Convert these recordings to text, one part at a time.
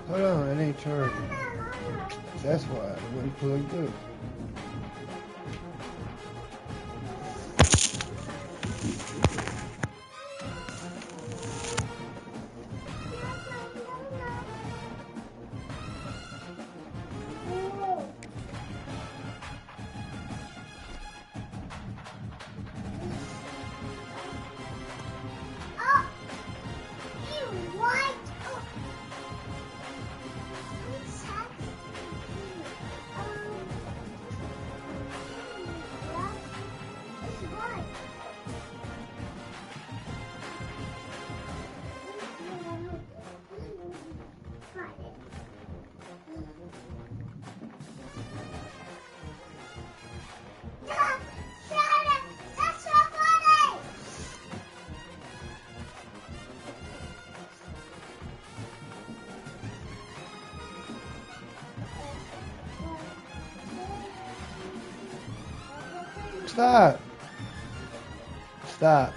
Hold on, it ain't charging. That's why it wouldn't plug good. Stop. Stop.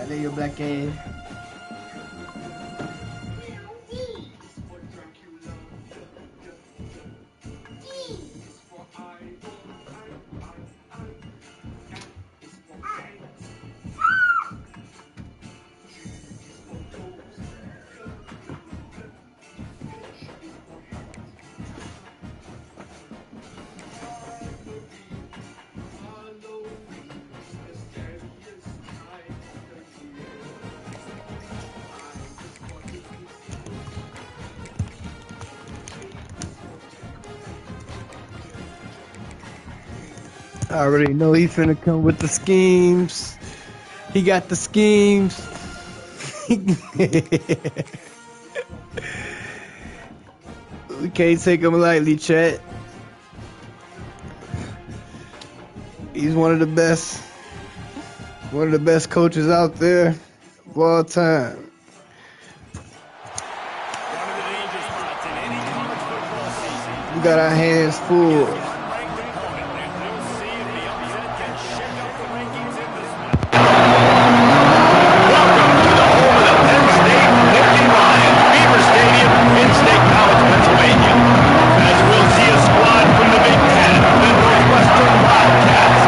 There you go, black ass. I already know he's finna come with the schemes. He got the schemes. We can't take him lightly, chat. He's one of the best coaches out there of all time. We got our hands full. As we'll see a squad from the Big Ten, the Northwestern Wildcats,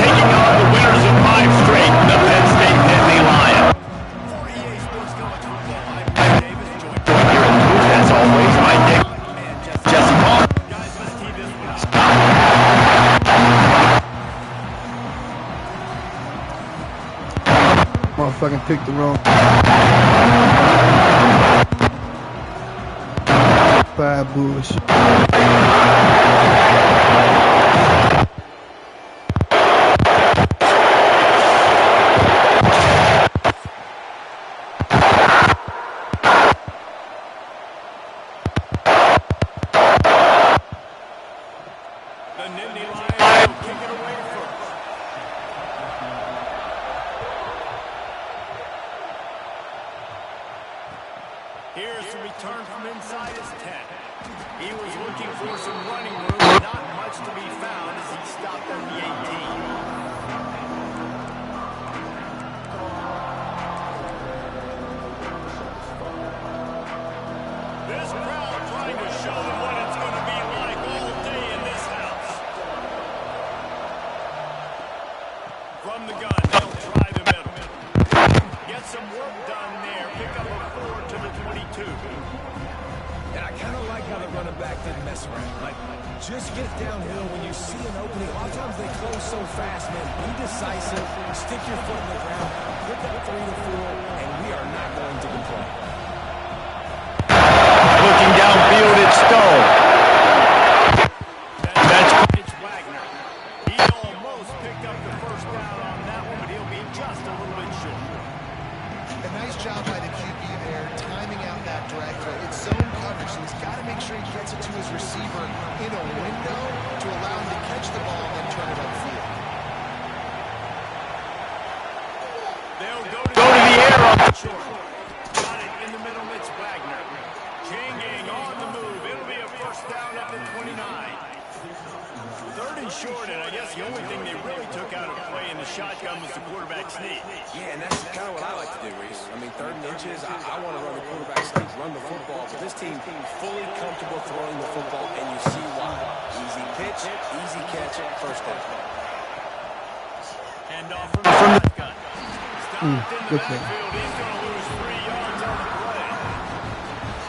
taking on the winners of 5 straight, the Penn State Nittany Lions. Here in the booth, as always, my Dick, Jesse Paul. Motherfucking picked the wrong. Bad bullshit. The Nittany Lions will kick it away first. Here's the return from inside his 10. He was looking for some running room, but not much to be found as he stopped at the 18. This crowd trying to show them what it's going to be like all day in this house. From the gun, they'll try the middle. Get some work done there. Pick up a 4 to the 22. And I kind of like how the running back didn't mess around. Like, just get downhill when you see an opening. A lot of times they close so fast, man. Be decisive, stick your foot in the ground, pick up 3 to 4, and we are not going to complain. Looking downfield, it's Stone. It's Wagner. He almost picked up the first down on that one, but he'll be just a little bit short. A nice job by the QB there, timing out that drag throw. It's zone coverage, so he's got to make sure he gets it to his receiver in a window to allow him to catch the ball and then turn it upfield. They'll go to the air on the short. Got it in the middle, it's Wagner. Changing on the move. It'll be a first down at the 29. 3rd and short, and I guess the only thing they really took out of play in the shotgun was the quarterback sneak. Yeah, and that's kind of what I like to do, Reese. I mean, 3rd and inches, I want to run the quarterback sneak, run the football. But this team fully comfortable throwing the football, and you see why. Easy pitch, easy catch, first down. And off from the shotgun. Stopped in the good play. backfield. He's going to lose 3 yards on the play.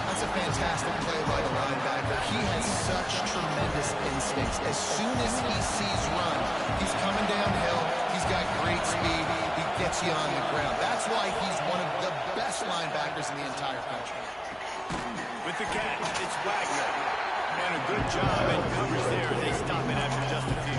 That's a fantastic play by the linebacker. He has such tremendous instincts. As soon as he sees run, he's coming downhill. He's got great speed. He gets you on the ground. That's why he's one of the best linebackers in the entire country. With the catch, it's Wagner. And a good job in coverage there. They stop it after just a few.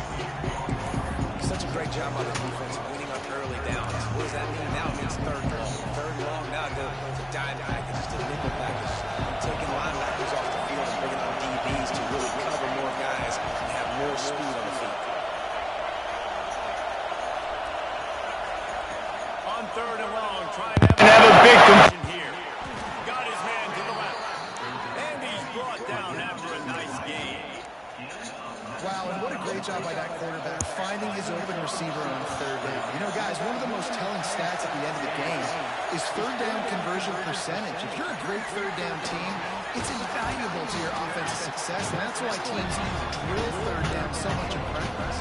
Such a great job by the defense winning on early downs. What does that mean now? It means 3rd long. 3rd long now to dime package, to nickel package. Taking linebackers off the field and bringing on DBs to really cover more guys and have more speed on the feet. On 3rd and long, trying to have a big completion here. Got his man to the left. And he's brought down after a nice game. Wow, and what a great job by that quarterback, finding his open receiver on 3rd down. You know, guys, one of the most telling stats at the end of the game is third down conversion percentage. If you're a great third down team, it's invaluable to your offensive success, and that's why teams drill third down so much in practice.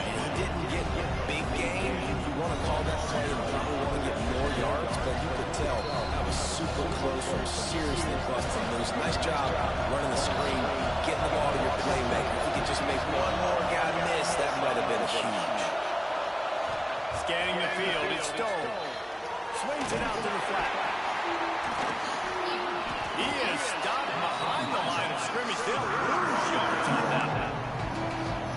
He didn't get a big gain. You want to call that play and probably want to get more yards, but you could tell that was super close from seriously busting loose. Nice job running the screen, getting the ball to your playmaker. If you could just make one more guy miss, that might have been huge. Scanning the field, it's Stone. Swings it out to the flat. He is stopped behind the line of scrimmage. They'll lose yards on that one.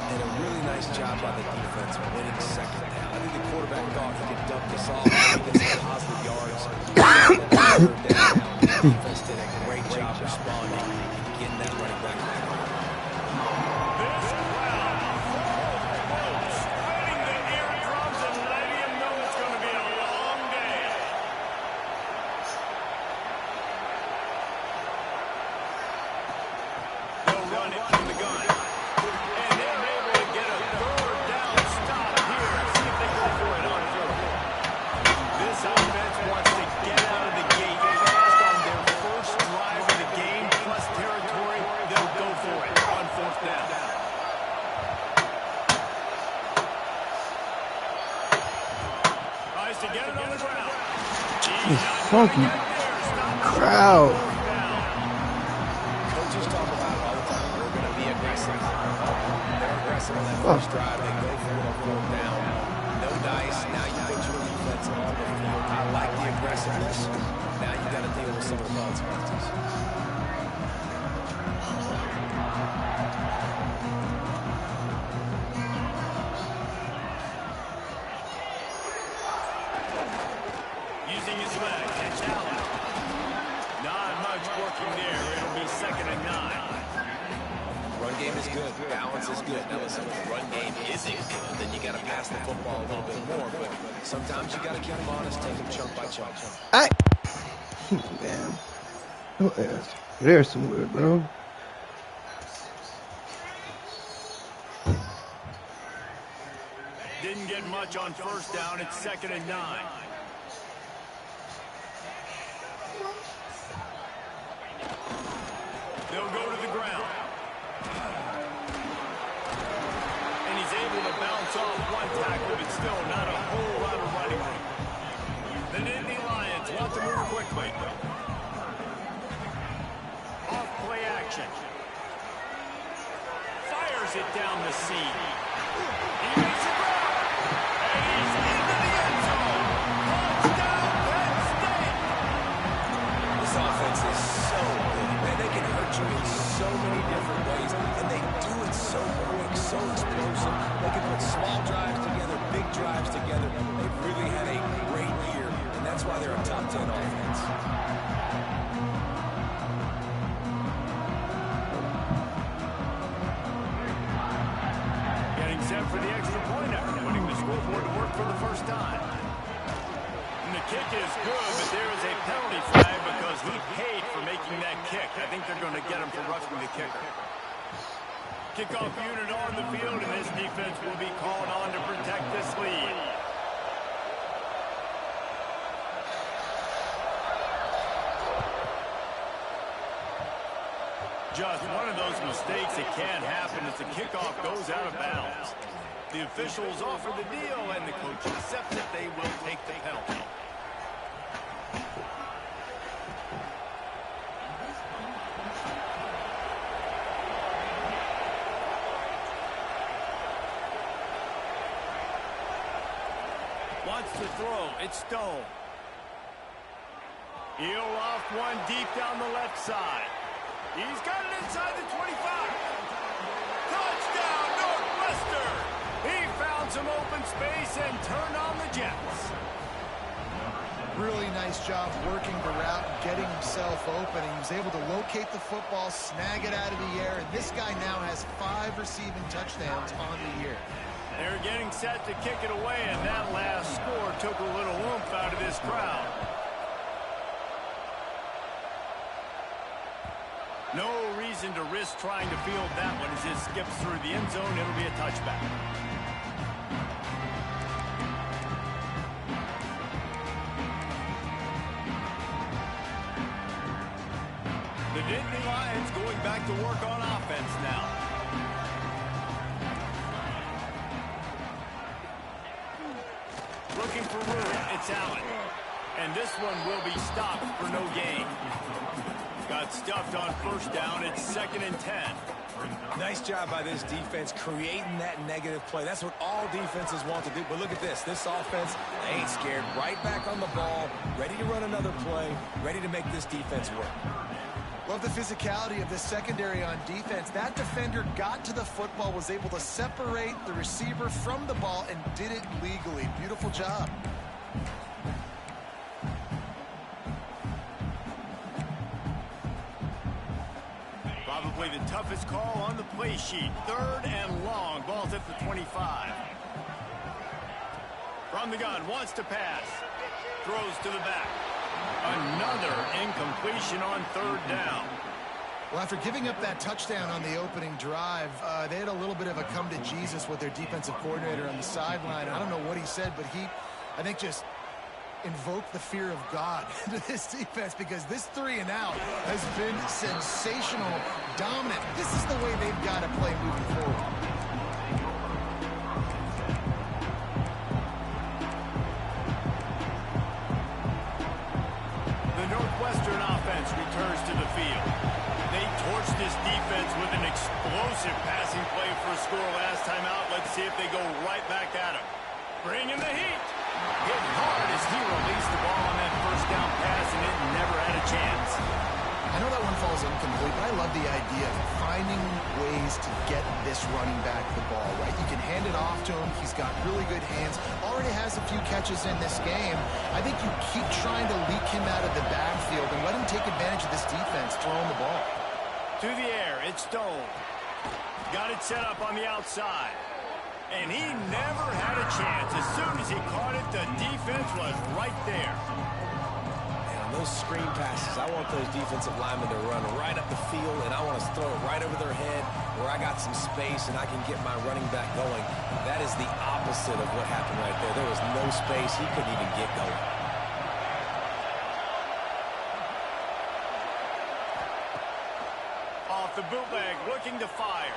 And a really nice job by the defense winning second down. I think the quarterback thought he could dump this off and get some positive yards. The defense did a great job responding and getting that running back back on. This crowd, spreading the eardrums and letting him know it's going to be a long day. They'll run it from the gun. And they're able to get a third down stop here. See if they go for it on fourth. This offense wants to get out of the gate fast on their first drive of the game, plus territory. They'll go for it on fourth down. Tries to get it on the ground. This funky crowd. Coaches talk about it all the time. We're going to be aggressive. They're aggressive on that first drive. They go for it on fourth down. No dice. Now you put your defense on the field. I like the aggressiveness. Now you got to deal with some of the consequences. Using his leg, catch Allen. Not much working there. It'll be 2nd and 9. Run game is good. Balance is good. Now listen, if the run game isn't good, then you got to pass the football a little bit more. But sometimes you got to keep them honest, take them chunk by chunk. Damn. Oh, yeah. There's somewhere, bro. Didn't get much on first down. It's 2nd and 9. They'll go to the ground. And he's able to bounce off one tackle, but still not a whole lot of running room. The Nittany Lions want to move quickly. Off play action. Fires it down the seam. He makes it grab. And he's into the end zone. Touchdown, Penn State. This offense is so good. Man, they can hurt you in so many different ways, and they do it so quick, so explosive. They can put small drives together, big drives together. They've really had a great year, and that's why they're a top 10 offense. Getting set for the extra point after putting the scoreboard to work for the first time. And the kick is good, but there is a penalty flag because he paid for making that kick. I think they're going to get him for roughing the kicker. Kickoff unit on the field, and this defense will be called on to protect this lead. Just one of those mistakes that can happen as the kickoff goes out of bounds. The officials offer the deal, and the coach accepts it. They will take the penalty. Wants to throw. It's Stone. He'll loft one deep down the left side. He's got it inside the 25. Touchdown, Northwestern. He found some open space and turned on the Jets. Really nice job working the route and getting himself open. He was able to locate the football, snag it out of the air, and this guy now has 5 receiving touchdowns on the year. They're getting set to kick it away, and that last score took a little oomph out of this crowd. No reason to risk trying to field that one as it skips through the end zone. It'll be a touchback. The Nittany Lions going back to work on offense now. Looking for room, it's Allen. And this one will be stopped for no gain. Got stuffed on first down, it's 2nd and 10. Nice job by this defense creating that negative play. That's what all defenses want to do. But look at this. This offense, they ain't scared. Right back on the ball, ready to run another play, ready to make this defense work. Love the physicality of this secondary on defense. That defender got to the football, was able to separate the receiver from the ball, and did it legally. Beautiful job. Probably the toughest call on the play sheet. 3rd and long. Ball's at the 25. From the gun, wants to pass. Throws to the back. Another incompletion on 3rd down. Well, after giving up that touchdown on the opening drive, they had a little bit of a come to Jesus with their defensive coordinator on the sideline. I don't know what he said, but he, I think, just invoked the fear of God into this defense, because this 3 and out has been sensational, dominant. This is the way they've got to play moving forward. The Northwestern offense returns to the field. They torched this defense with an explosive passing play for a score last time out. Let's see if they go right back at him. Bringing the heat. Hitting hard as he released the ball on that first down pass, and it never had a chance. I know that one falls incomplete, but I love the idea of finding ways to get this running back the ball, right? You can hand it off to him. He's got really good hands. Already has a few catches in this game. I think you keep trying to leak him out of the backfield and let him take advantage of this defense throwing the ball. To the air, it's Stone. Got it set up on the outside. And he never had a chance. As soon as he caught it, the defense was right there. And on those screen passes, I want those defensive linemen to run right up the field, and I want to throw it right over their head where I got some space and I can get my running back going. That is the opposite of what happened right there. There was no space. He couldn't even get going. Off the bootleg, looking to fire.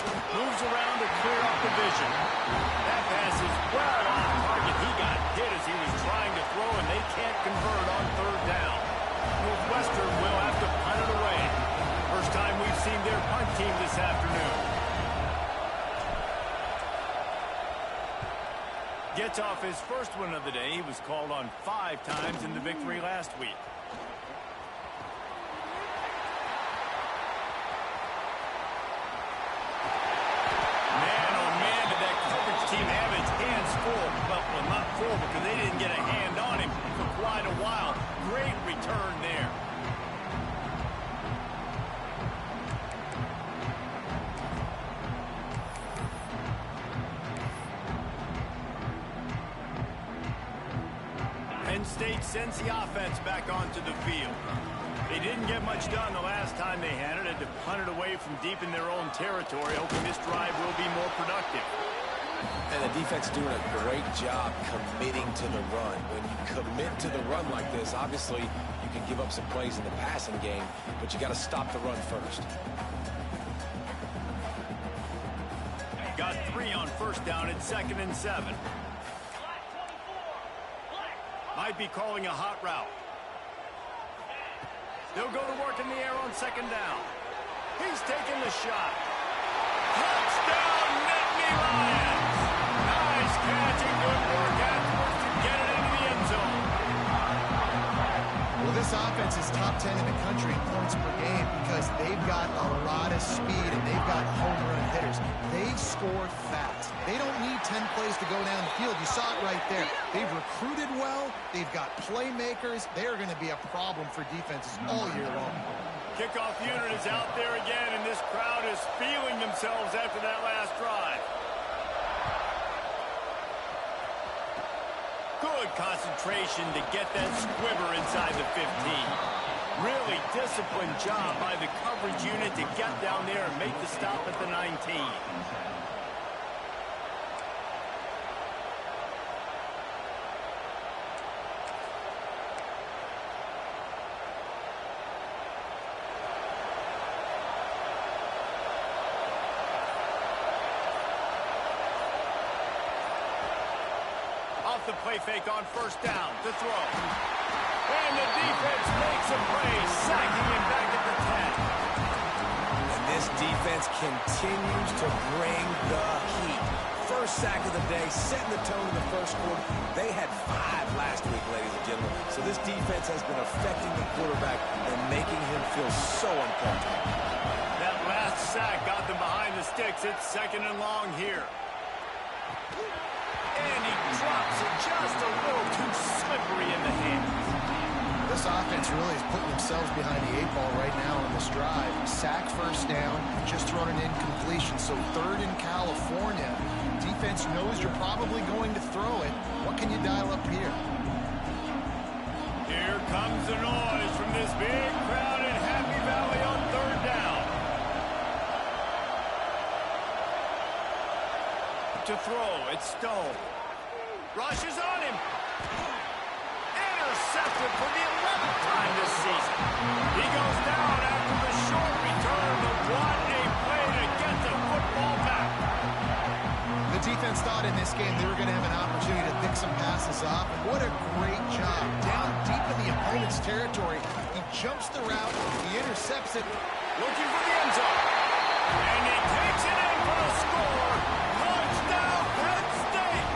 Moves around to clear up the vision. That pass is well off target. He got hit as he was trying to throw, and they can't convert on 3rd down. Northwestern will have to punt it away. First time we've seen their punt team this afternoon. Gets off his first one of the day. He was called on 5 times in the victory last week. Team have its hands full, well, not full because they didn't get a hand on him for quite a while. Great return there. Penn State sends the offense back onto the field. They didn't get much done the last time they had it. Had to punt it away from deep in their own territory, hoping this drive will be more productive. And the defense doing a great job committing to the run. When you commit to the run like this, obviously you can give up some plays in the passing game, but you got to stop the run first. Got 3 on first down at 2nd and 7. Might be calling a hot route. They'll go to work in the air on 2nd down. He's taking the shot. Touchdown, Nittany Lions! Nice catch and good work afterwards to get it into the end zone. Well, this offense is top 10 in the country in points per game because they've got a lot of speed and they've got home run hitters. They score fast. They don't need 10 plays to go down the field. You saw it right there. They've recruited well. They've got playmakers. They are going to be a problem for defenses all year long. Kickoff unit is out there again, and this crowd is feeling themselves after that last drive. Good concentration to get that squibber inside the 15. Really disciplined job by the coverage unit to get down there and make the stop at the 19. the play fake on first down to throw. And the defense makes a play, sacking him back at the 10. And this defense continues to bring the heat. First sack of the day, setting the tone in the first quarter. They had 5 last week, ladies and gentlemen. So this defense has been affecting the quarterback and making him feel so uncomfortable. That last sack got them behind the sticks. It's 2nd and long here. And he drops it just a little too slippery in the hands. This offense really is putting themselves behind the 8 ball right now on this drive. Sack first down, just thrown an incompletion. So 3rd in California. Defense knows you're probably going to throw it. What can you dial up here? Here comes the noise from this big crowd in Happy Valley on 3rd down. To throw, it's Stone. Rushes on him. Intercepted for the 11th time this season. He goes down after the short return, but what a play to get the football back. The defense thought in this game they were going to have an opportunity to pick some passes off. What a great job. Down deep in the opponent's territory. He jumps the route. He intercepts it. Looking for the end zone. And he takes it in for the score. Touchdown, Penn State.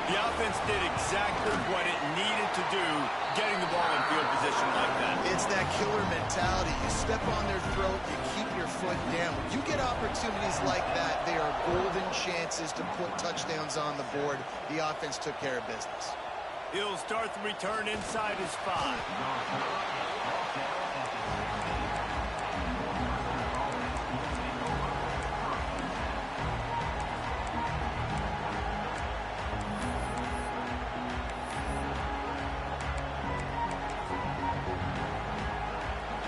The offense did exactly what it needed to do, getting the ball in field position like that. It's that killer mentality. You step on their throat, you keep your foot down. When you get opportunities like that, they are golden chances to put touchdowns on the board. The offense took care of business. He'll start the return inside his 5.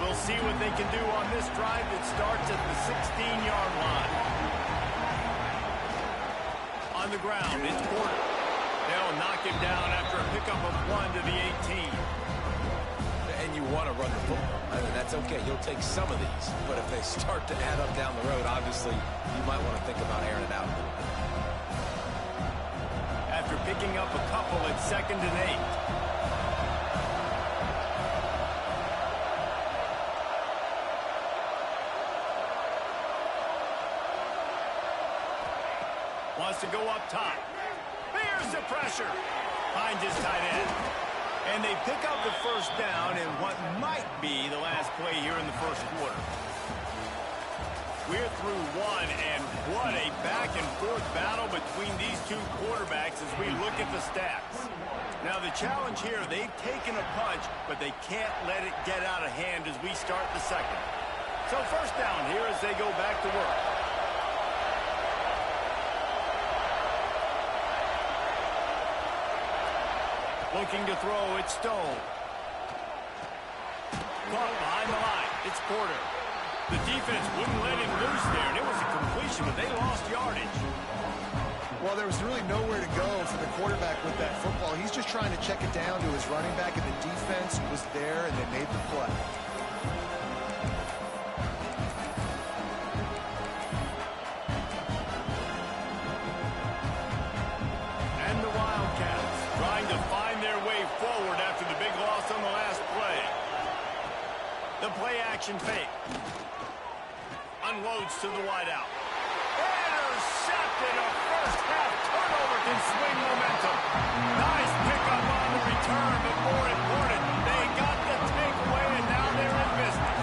We'll see what they can do on this drive that starts at the 16-yard line. On the ground, it's Porter. They'll knock him down after a pickup of 1 to the 18. And you want to run the football. I mean, that's okay. You'll take some of these. But if they start to add up down the road, obviously, you might want to think about airing it out a little bit. After picking up a couple at 2nd and 8. Wants to go up top. Here's the pressure. Finds his tight end. And they pick up the first down in what might be the last play here in the first quarter. We're through 1, and what a back-and-forth battle between these two quarterbacks as we look at the stats. Now, the challenge here, they've taken a punch, but they can't let it get out of hand as we start the second. So first down here as they go back to work. Looking to throw, it's Stone. Caught behind the line, it's Porter. The defense wouldn't let him loose there, and it was a completion, but they lost yardage. Well, there was really nowhere to go for the quarterback with that football. He's just trying to check it down to his running back, and the defense was there, and they made the play. And the Wildcats trying to find their way forward after the big loss on the last play. The play-action fake. Unloads to the wideout. Intercepted. A first-half turnover can swing momentum. Nice pickup on the return, but more important, they got the takeaway, and now they're in business.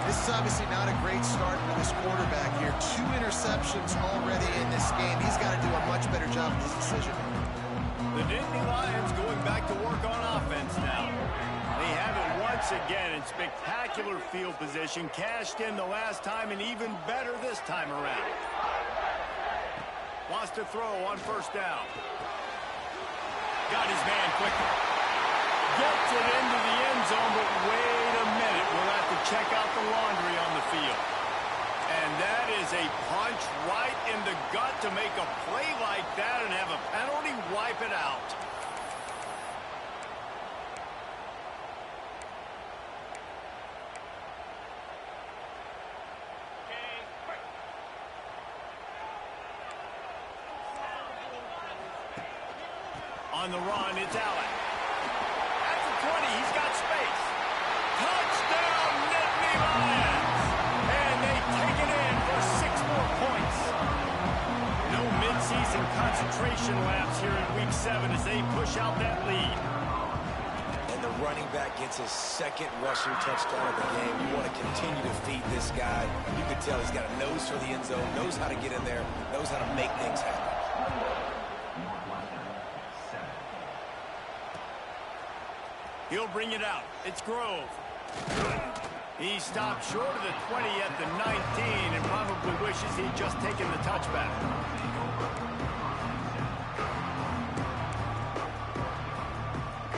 This is obviously not a great start for this quarterback here. 2 interceptions already in this game. He's got to do a much better job of his decision. The Nittany Lions going back to work on offense now. They have it once again in spectacular field position, cashed in the last time, and even better this time around. Wants to throw on first down. Got his man quickly. Gets it into the end zone, but wait a minute. We'll have to check out the laundry on the field. And that is a punch right in the gut to make a play like that and have a penalty wipe it out. on the run. It's Allen. At the 20, he's got space. Touchdown, Nittany Lions! And they take it in for 6 more points. No midseason concentration lapse here in Week 7 as they push out that lead. And the running back gets his 2nd rushing touchdown of the game. You want to continue to feed this guy. You can tell he's got a nose for the end zone, knows how to get in there, knows how to make things happen. He'll bring it out. It's Grove. He stopped short of the 20 at the 19 and probably wishes he'd just taken the touchback.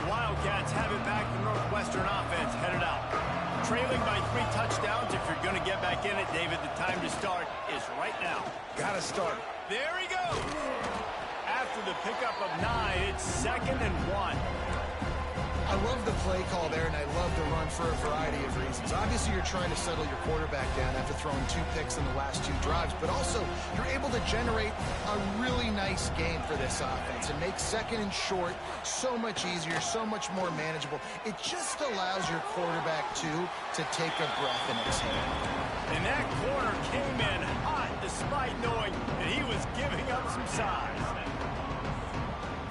Wildcats have it back. The Northwestern offense headed out. Trailing by 3 touchdowns. If you're going to get back in it, David, the time to start is right now. Got to start. There he goes. After the pickup of 9, it's 2nd and 1. I love the play call there, and I love the run for a variety of reasons. Obviously, you're trying to settle your quarterback down after throwing 2 picks in the last 2 drives, but also you're able to generate a really nice game for this offense and make 2nd and short so much easier, so much more manageable. It just allows your quarterback, too, to take a breath and exhale. And that corner came in hot despite knowing that he was giving up some size.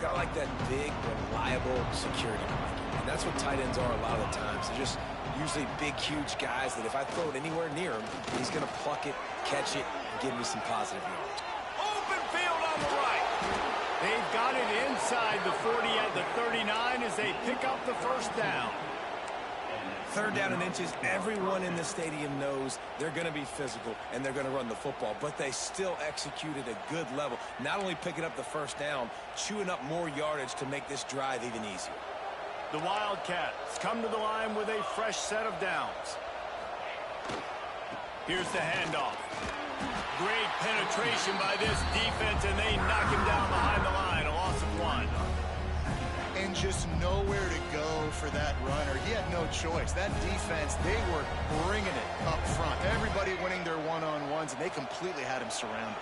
Got like that big, reliable security blanket. And that's what tight ends are a lot of the times. They're just usually big, huge guys that if I throw it anywhere near him, he's going to pluck it, catch it, and give me some positive yards. Open field on the right. They've got it inside the 40 at the 39 as they pick up the 1st down. 3rd down and inches. Everyone in the stadium knows they're going to be physical and they're going to run the football, but they still execute at a good level. Not only picking up the 1st down, chewing up more yardage to make this drive even easier. The Wildcats come to the line with a fresh set of downs. Here's the handoff. Great penetration by this defense, and they knock him down behind the line. A loss of 1. And just nowhere to go for that runner. He had no choice. That defense, they were bringing it up front. Everybody winning their one-on-ones, and they completely had him surrounded.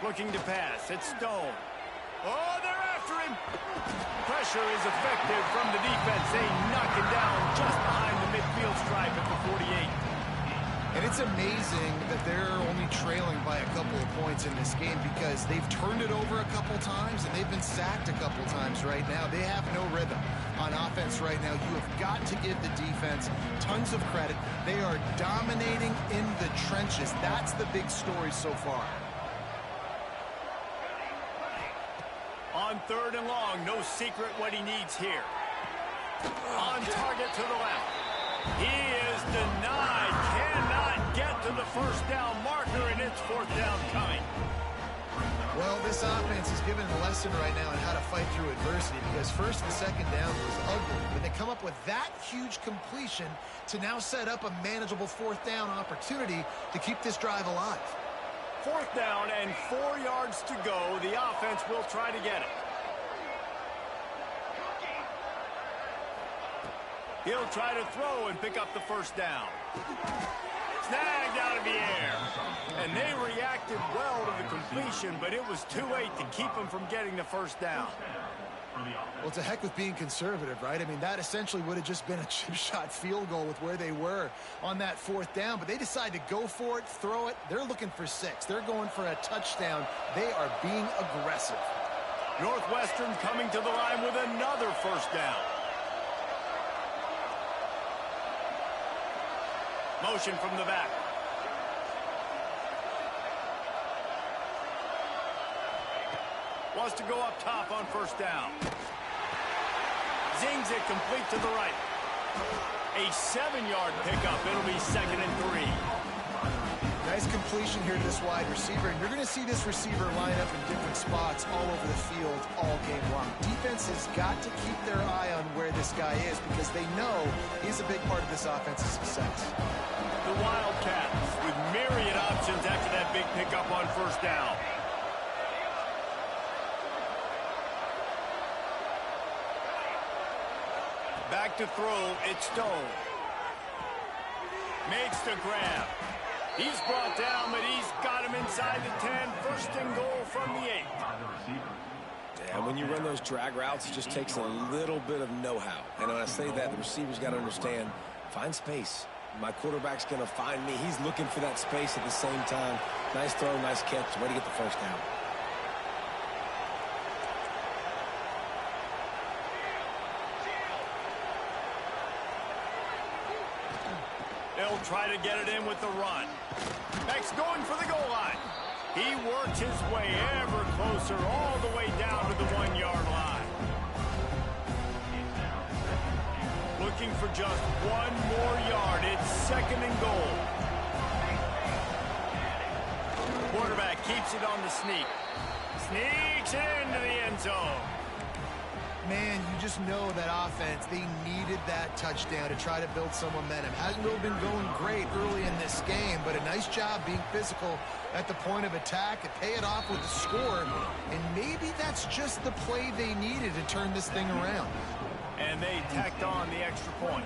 Looking to pass. It's Stone. Oh, they're after him. Pressure is effective from the defense. They knock him down just behind the midfield stripe at the 48. And it's amazing that they're only trailing by a couple of points in this game because they've turned it over a couple times and they've been sacked a couple times right now. They have no rhythm on offense right now. You have got to give the defense tons of credit. They are dominating in the trenches. That's the big story so far. On 3rd and long, no secret what he needs here. On target to the left. He is denied. Cannot get to the 1st down marker, and it's 4th down coming. Well, this offense is given a lesson right now on how to fight through adversity because 1st and 2nd down was ugly, but they come up with that huge completion to now set up a manageable 4th down opportunity to keep this drive alive. 4th down and 4 yards to go. The offense will try to get it. He'll try to throw and pick up the 1st down. Snagged out of the air. And they reacted well to the completion, but it was too late to keep them from getting the 1st down. Well, it's a heck with being conservative, right? I mean, that essentially would have just been a chip-shot field goal with where they were on that 4th down, but they decide to go for it, throw it. They're looking for 6. They're going for a touchdown. They are being aggressive. Northwestern coming to the line with another 1st down. Motion from the back. Wants to go up top on 1st down. Zings it complete to the right. A 7-yard pickup. It'll be 2nd and 3. Nice completion here to this wide receiver, and you're going to see this receiver line up in different spots all over the field all game long. Defense has got to keep their eye on where this guy is because they know he's a big part of this offense's success. The Wildcats with myriad options after that big pickup on 1st down. Back to throw, it's Stone. Makes the grab. He's brought down, but he's got him inside the 10. First and goal from the 8. And when you run those drag routes, it just takes a little bit of know-how. And when I say that, the receiver's got to understand, find space. My quarterback's going to find me. He's looking for that space at the same time. Nice throw, nice catch. Way to get the first down. They'll try to get it in with the run. Beck's going for the goal line. He works his way ever closer all the way down to the 1-yard line. Looking for just one more yard. It's second and goal. Quarterback keeps it on the sneak. Sneaks into the end zone. Man, you just know that offense, they needed that touchdown to try to build some momentum. Hasn't really been going great early in this game, but a nice job being physical at the point of attack and pay it off with a score. And maybe that's just the play they needed to turn this thing around. And they tacked on the extra point.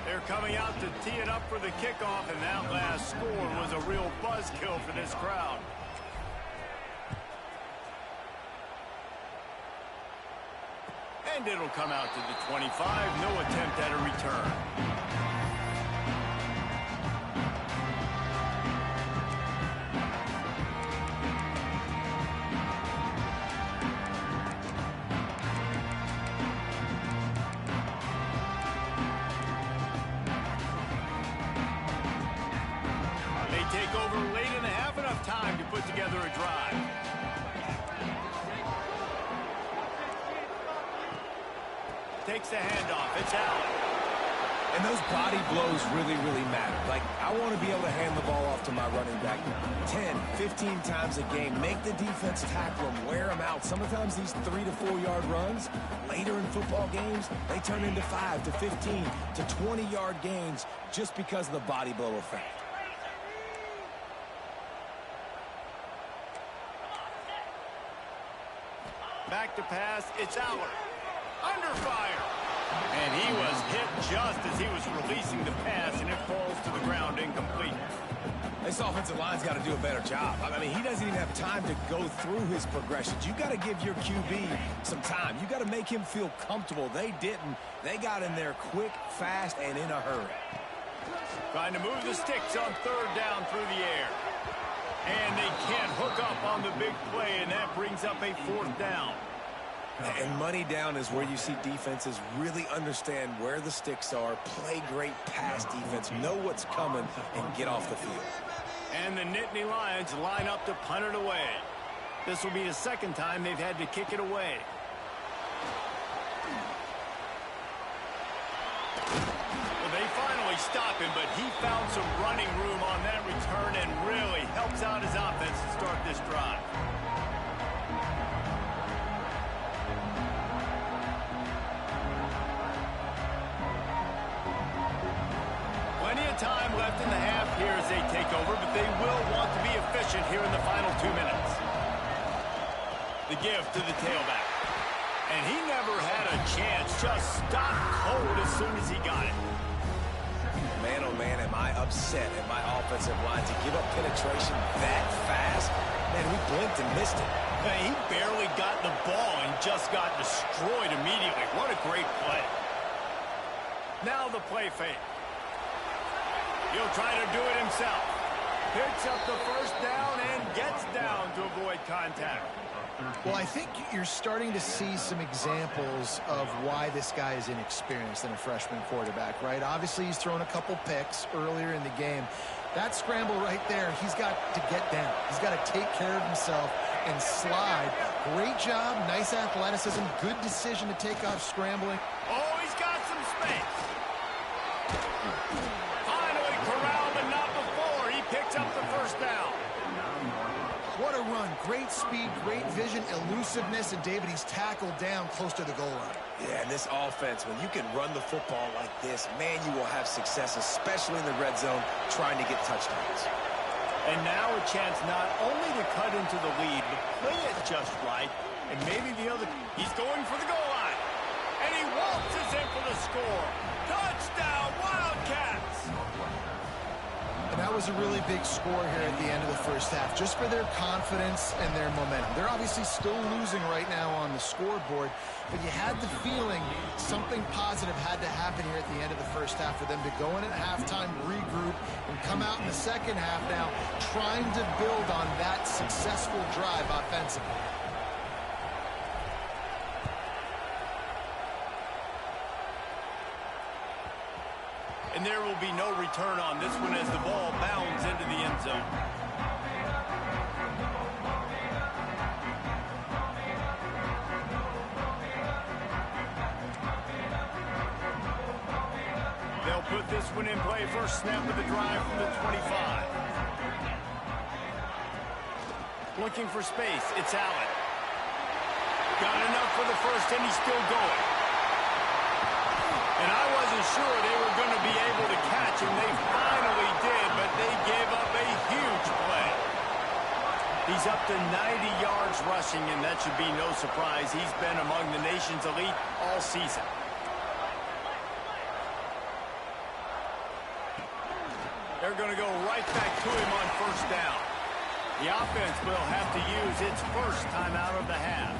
They're coming out to tee it up for the kickoff, and that last score was a real buzzkill for this crowd. And it'll come out to the 25. No attempt at a return. They take over late in the half, enough time to put together a drive. Takes the handoff. It's Allen. And those body blows really, really matter. Like, I want to be able to hand the ball off to my running back 10, 15 times a game. Make the defense tackle them, wear them out. Sometimes these 3 to 4 yard runs, later in football games, they turn into 5 to 15 to 20 yard gains just because of the body blow effect. Back to pass. It's Allen. Under fire. And he was hit just as he was releasing the pass, and it falls to the ground incomplete. This offensive line's got to do a better job. I mean, he doesn't even have time to go through his progressions. You got to give your QB some time. You got to make him feel comfortable. They didn't. They got in there quick, fast, and in a hurry. Trying to move the sticks on third down through the air. And they can't hook up on the big play, and that brings up a fourth down. And money down is where you see defenses really understand where the sticks are, play great pass defense, know what's coming, and get off the field. And the Nittany Lions line up to punt it away. This will be the second time they've had to kick it away. Well, they finally stop him, but he found some running room on that return and really helps out his offense to start this drive. Plenty of time left in the half here as they take over, but they will want to be efficient here in the final 2 minutes. The give to the tailback. And he never had a chance, just stopped cold as soon as he got it. Man, oh man, am I upset at my offensive line to give up penetration that fast? Man, we blinked and missed it. He barely got the ball and just got destroyed immediately. What a great play. Now the play fake. He'll try to do it himself. Picks up the first down and gets down to avoid contact. Well, I think you're starting to see some examples of why this guy is inexperienced in a freshman quarterback, right? Obviously, he's thrown a couple picks earlier in the game. That scramble right there, he's got to get down. He's got to take care of himself and slide. Great job, nice athleticism, good decision to take off scrambling. Oh, he's got some space. Finally corralled, but not before. He picks up the first down. What a run. Great speed, great vision, elusiveness, and David, he's tackled down close to the goal line. Yeah, and this offense, when you can run the football like this, man, you will have success, especially in the red zone, trying to get touchdowns. And now a chance not only to cut into the lead, but play it just right. And maybe the other... He's going for the goal line. And he waltzes in for the score. Touchdown, Wildcats! And that was a really big score here at the end of the first half, just for their confidence and their momentum. They're obviously still losing right now on the scoreboard, but you had the feeling something positive had to happen here at the end of the first half for them to go in at halftime, regroup, and come out in the second half now trying to build on that successful drive offensively. And there will be no return on this one as the ball bounds into the end zone. They'll put this one in play. First snap of the drive from the 25. Looking for space. It's Allen. Got enough for the first, and he's still going. And I wasn't sure they were going to be able to catch him. They finally did, but they gave up a huge play. He's up to 90 yards rushing, and that should be no surprise. He's been among the nation's elite all season. They're going to go right back to him on first down. The offense will have to use its first timeout of the half.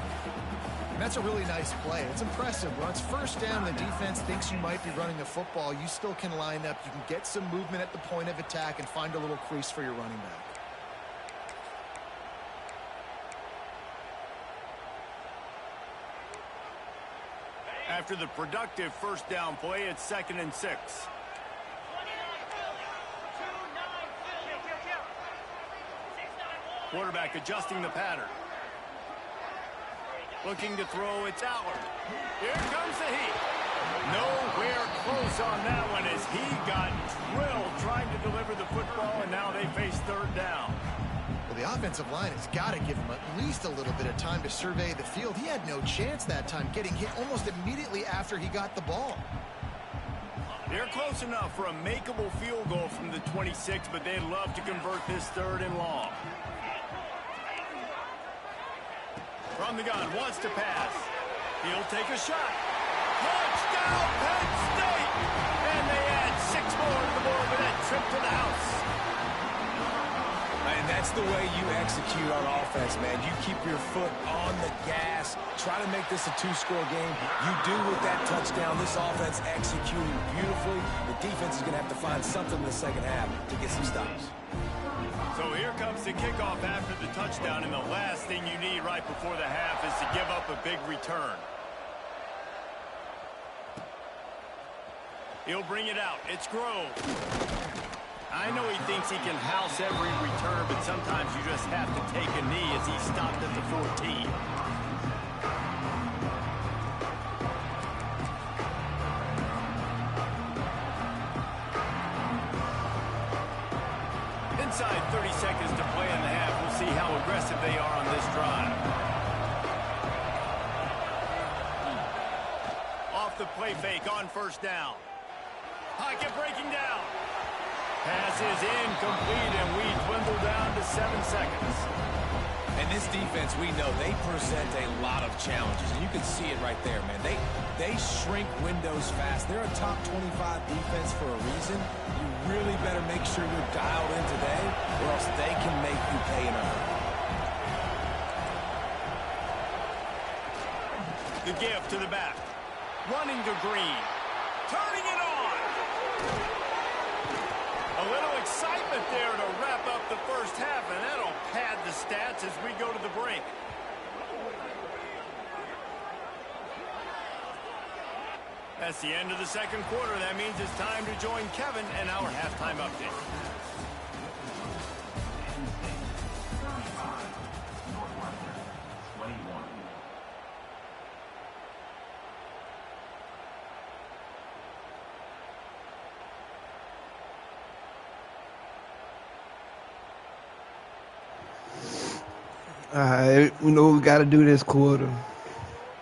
And that's a really nice play. It's impressive. When it's first down, the defense thinks you might be running the football. You still can line up. You can get some movement at the point of attack and find a little crease for your running back. After the productive first down play, it's 2nd and 6. Quarterback adjusting the pattern. Looking to throw, it's Allard. Here comes the heat. Nowhere close on that one as he got drilled trying to deliver the football, and now they face third down. Well, the offensive line has got to give him at least a little bit of time to survey the field. He had no chance that time, getting hit almost immediately after he got the ball. They're close enough for a makeable field goal from the 26, but they'd love to convert this 3rd and long. From the gun, wants to pass. He'll take a shot. Touchdown, Penn State! And they add 6 more to the board with that trip to the house. And that's the way you execute on offense, man. You keep your foot on the gas. Try to make this a 2-score game. You do with that touchdown. This offense executing beautifully. The defense is going to have to find something in the second half to get some stops. So here comes the kickoff after the touchdown, and the last thing you need right before the half is to give up a big return. He'll bring it out. It's Grove. I know he thinks he can house every return, but sometimes you just have to take a knee as he stopped at the 14. Inside 30 seconds to play in the half. We'll see how aggressive they are on this drive. Off the play fake on first down. Pocket breaking down. Pass is incomplete, and we dwindle down to 7 seconds. And this defense, we know, they present a lot of challenges, and you can see it right there, man. They shrink windows fast. They're a top 25 defense for a reason. You really better make sure you're dialed in today, or else they can make you pay in a hurry. The give to the back. Running to Green. Turning it on. A little excitement there to wrap up the first half, and that'll pad the stats as we go to the break. That's the end of the second quarter. That means it's time to join Kevin and our halftime update. All right, we know we got to do this quarter.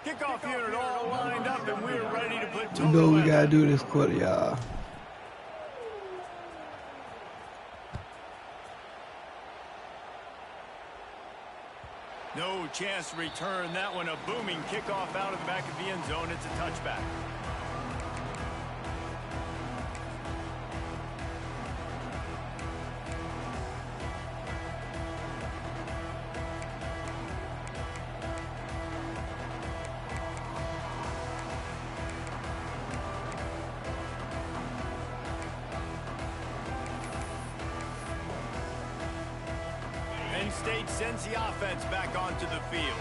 Kickoff unit all lined up, and we're ready to put We know we got to do this quarter, y'all. No chance to return that one. A booming kickoff out of the back of the end zone. It's a touchback. State sends the offense back onto the field.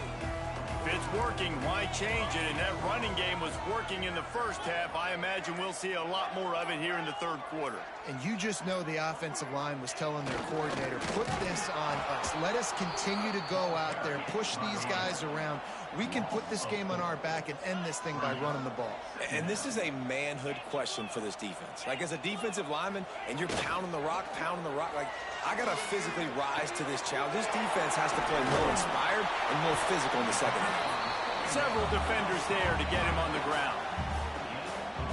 If it's working, why change it? And that running game was working in the first half. I imagine we'll see a lot more of it here in the third quarter. And you just know the offensive line was telling their coordinator, put this on us. Let us continue to go out there, push these guys around. We can put this game on our back and end this thing by running the ball. And this is a manhood question for this defense. Like, as a defensive lineman, and you're pounding the rock, like, I got to physically rise to this challenge. This defense has to play more inspired and more physical in the second half. Several defenders there to get him on the ground.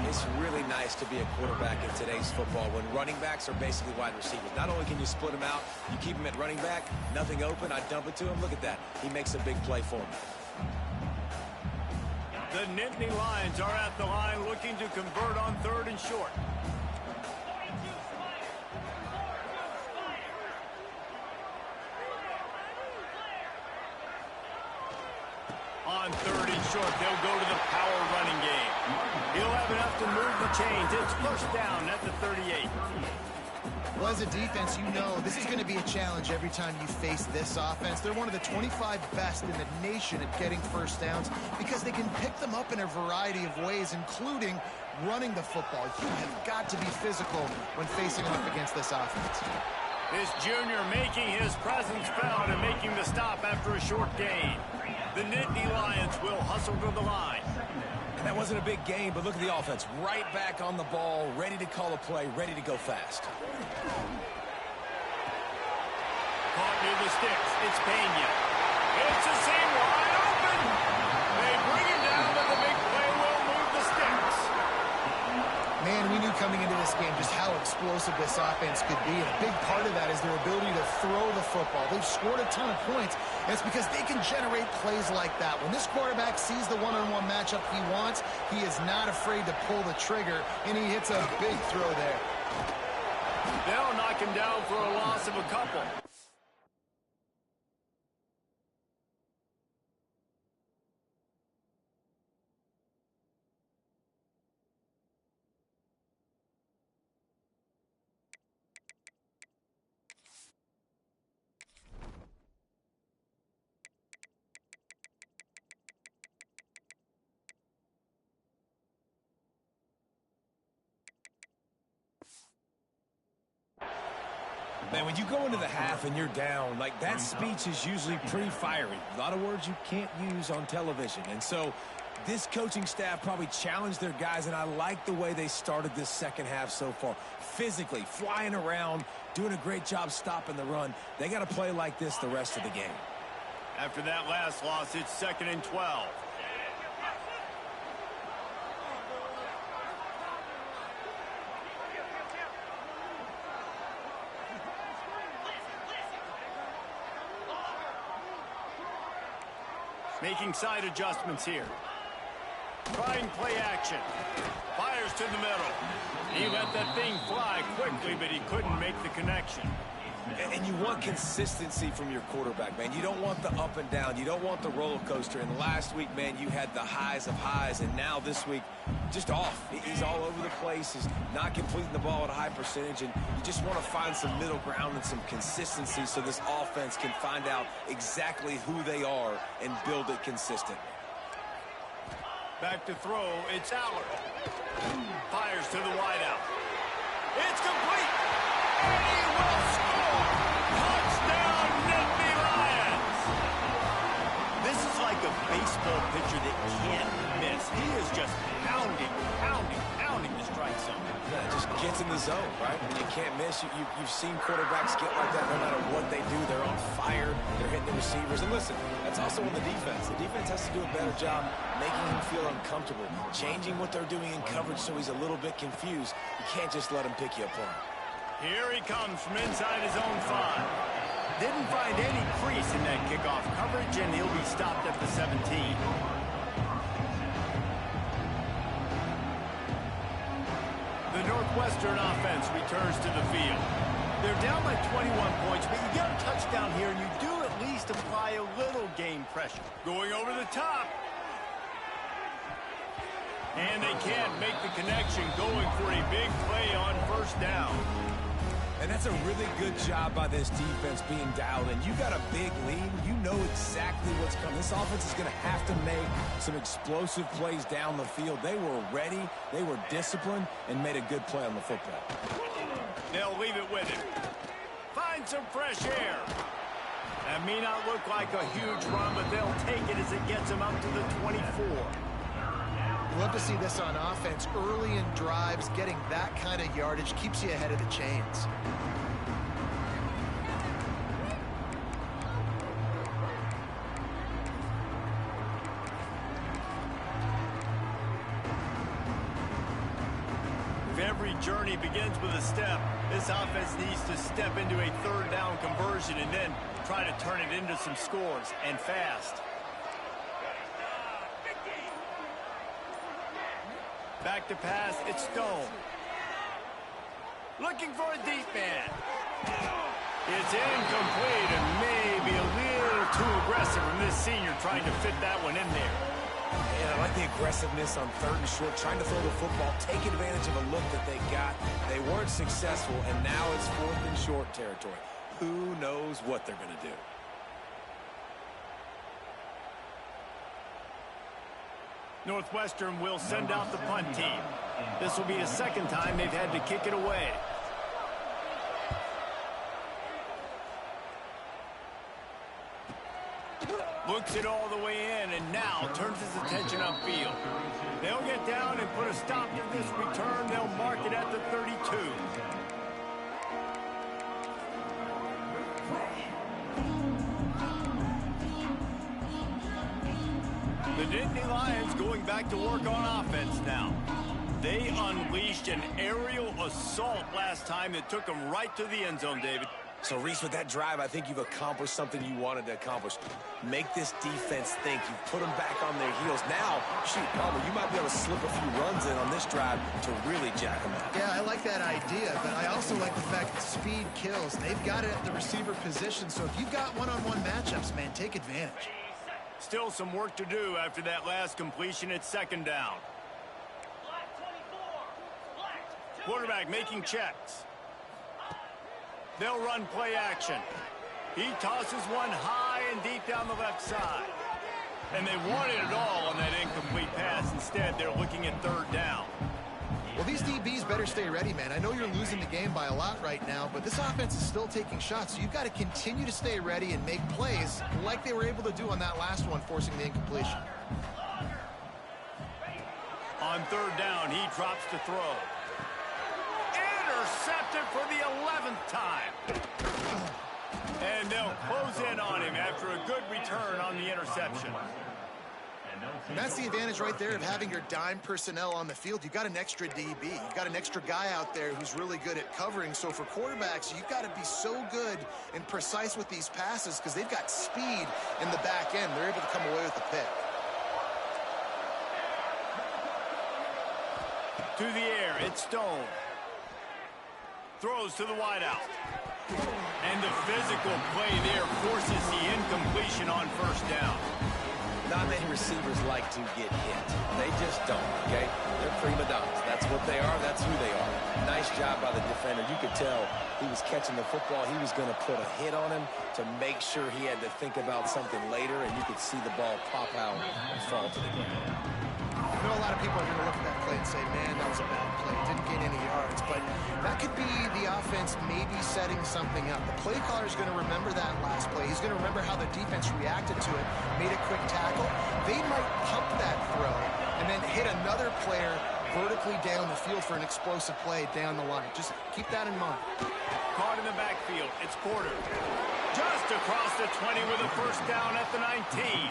It's really nice to be a quarterback in today's football when running backs are basically wide receivers. Not only can you split them out, you keep them at running back, nothing open, I dump it to him. Look at that. He makes a big play for me. The Nittany Lions are at the line looking to convert on 3rd and short. On 3rd and short, they'll go to the power running game. He'll have enough to move the chains. It's first down at the 38. Well, as a defense, you know this is going to be a challenge every time you face this offense. They're one of the 25 best in the nation at getting first downs because they can pick them up in a variety of ways, including running the football. You have got to be physical when facing off against this offense. This junior making his presence felt and making the stop after a short gain. The Nittany Lions will hustle to the line. And that wasn't a big game, but look at the offense. Right back on the ball, ready to call a play, ready to go fast. Caught near the sticks. It's Pena. It's a seam wide open. They bring him down, but the big play will move the sticks. Man, we knew coming into this game just how explosive this offense could be, and a big part of that is their ability to throw the football. They've scored a ton of points, and it's because they can generate plays like that. When this quarterback sees the one-on-one matchup he wants, he is not afraid to pull the trigger, and he hits a big throw there. They'll knock him down for a loss of a couple. Man, when you go into the half and you're down, like, that speech is usually pretty fiery. A lot of words you can't use on television. And so this coaching staff probably challenged their guys, and I like the way they started this second half so far. Physically, flying around, doing a great job stopping the run. They got to play like this the rest of the game. After that last loss, it's 2nd and 12. Making side adjustments here. Trying play action. Fires to the middle. He let that thing fly quickly, but he couldn't make the connection. And you want consistency from your quarterback, man. You don't want the up and down. You don't want the roller coaster. And last week, man, you had the highs of highs. And now this week, just off. He's all over the place. He's not completing the ball at a high percentage. And you just want to find some middle ground and some consistency so this offense can find out exactly who they are and build it consistently. Back to throw. It's Allard. Fires to the wideout. It's complete. And he will score. Touchdown, Nittany Lions. This is like a baseball pitcher that can't miss. He is just pounding the strike zone. Yeah, it just gets in the zone, right? When you can't miss, you've seen quarterbacks get like that no matter what they do. They're on fire. They're hitting the receivers. And listen, that's also on the defense. The defense has to do a better job making him feel uncomfortable, changing what they're doing in coverage so he's a little bit confused. You can't just let him pick you apart. Here he comes from inside his own 5. Didn't find any crease in that kickoff coverage, and he'll be stopped at the 17. The Northwestern offense returns to the field. They're down by 21 points, but you get a touchdown here, and you do at least apply a little game pressure. Going over the top. And they can't make the connection, going for a big play on first down. And that's a really good job by this defense being dialed in. You got a big lead. You know exactly what's coming. This offense is going to have to make some explosive plays down the field. They were ready, they were disciplined, and made a good play on the football. They'll leave it with him. Find some fresh air. That may not look like a huge run, but they'll take it as it gets them up to the 24. Love to see this on offense. Early in drives, getting that kind of yardage keeps you ahead of the chains. If every journey begins with a step, this offense needs to step into a third down conversion and then try to turn it into some scores, and fast. Back to pass, it's Stone. Looking for a deep man. It's incomplete and maybe a little too aggressive from this senior trying to fit that one in there. And I like the aggressiveness on 3rd and short, trying to throw the football, take advantage of a look that they got. They weren't successful, and now it's 4th and short territory. Who knows what they're going to do? Northwestern will send out the punt team. This will be the second time they've had to kick it away. Looks it all the way in and now turns his attention upfield. They'll get down and put a stop to this return. They'll mark it at the 32. The Nittany Lions going back to work on offense now. They unleashed an aerial assault last time that took them right to the end zone, David. So, Reese, with that drive, I think you've accomplished something you wanted to accomplish. Make this defense think. You've put them back on their heels. Now, shoot, Palmer, you might be able to slip a few runs in on this drive to really jack them up. Yeah, I like that idea, but I also like the fact that speed kills. They've got it at the receiver position, so if you've got one-on-one matchups, man, take advantage. Still some work to do after that last completion at 2nd down. Quarterback making checks. They'll run play action. He tosses one high and deep down the left side. And they wanted it all on that incomplete pass. Instead, they're looking at 3rd down. Well, these DBs better stay ready, man. I know you're losing the game by a lot right now, but this offense is still taking shots, so you've got to continue to stay ready and make plays like they were able to do on that last one, forcing the incompletion. On 3rd down, he drops to throw. Intercepted for the 11th time. And they'll close in on him after a good return on the interception. And that's the advantage right there of having your dime personnel on the field. You've got an extra DB. You've got an extra guy out there who's really good at covering. So for quarterbacks, you've got to be so good and precise with these passes because they've got speed in the back end. They're able to come away with the pick. To the air, it's Stone. Throws to the wideout. And the physical play there forces the incompletion on 1st down. Not many receivers like to get hit. They just don't, okay? They're prima donnas. That's what they are. That's who they are. Nice job by the defender. You could tell he was catching the football. He was going to put a hit on him to make sure he had to think about something later, and you could see the ball pop out and fall to the ground. I know a lot of people are going to look at that play and say, man, that was a bad play. Didn't gain any yards. But that could be the offense maybe setting something up. The play caller is going to remember that last play. He's going to remember how the defense reacted to it, made a quick tackle. They might pump that throw and then hit another player vertically down the field for an explosive play down the line. Just keep that in mind. Caught in the backfield. It's Porter. Just across the 20 with a 1st down at the 19.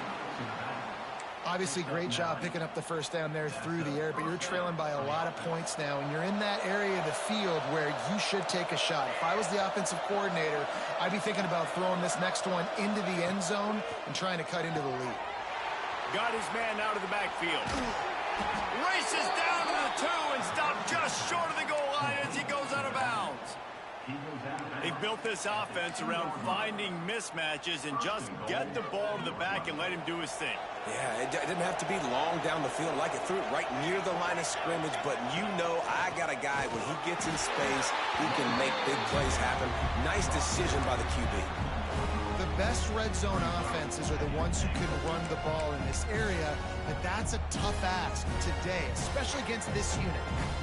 Obviously, great job picking up the 1st down there through the air, but you're trailing by a lot of points now, and you're in that area of the field where you should take a shot. If I was the offensive coordinator, I'd be thinking about throwing this next one into the end zone and trying to cut into the lead. Got his man out of the backfield. Races down to the 2 and stopped just short of the goal line as he goes out of bounds. They've built this offense around finding mismatches and just get the ball to the back and let him do his thing. Yeah, it didn't have to be long down the field. Like it threw it right near the line of scrimmage, but you know I got a guy, when he gets in space, he can make big plays happen. Nice decision by the QB. The best red zone offenses are the ones who can run the ball in this area, but that's a tough ask today, especially against this unit.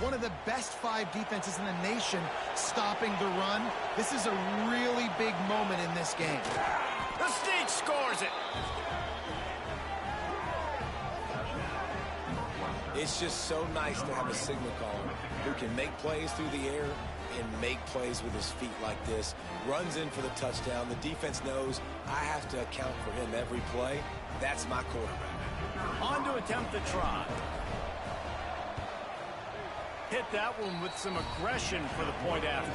One of the best 5 defenses in the nation stopping the run. This is a really big moment in this game. The Sneak scores it. It's just so nice to have a signal caller who can make plays through the air and make plays with his feet like this. Runs in for the touchdown. The defense knows I have to account for him every play. That's my quarterback. On to attempt the try. Hit that one with some aggression for the point after.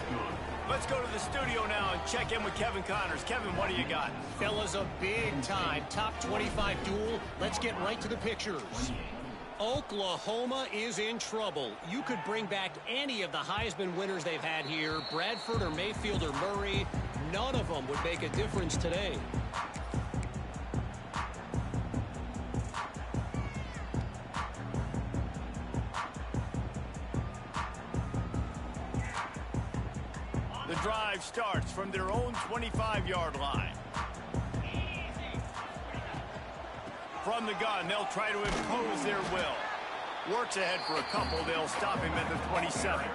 Let's go to the studio now and check in with Kevin Connors. Kevin, what do you got? Fellas, a big-time top 25 duel. Let's get right to the pictures. Oklahoma is in trouble. You could bring back any of the Heisman winners they've had here, Bradford or Mayfield or Murray. None of them would make a difference today. The drive starts from their own 25-yard line. From the gun, they'll try to impose their will. Works ahead for a couple. They'll stop him at the 27.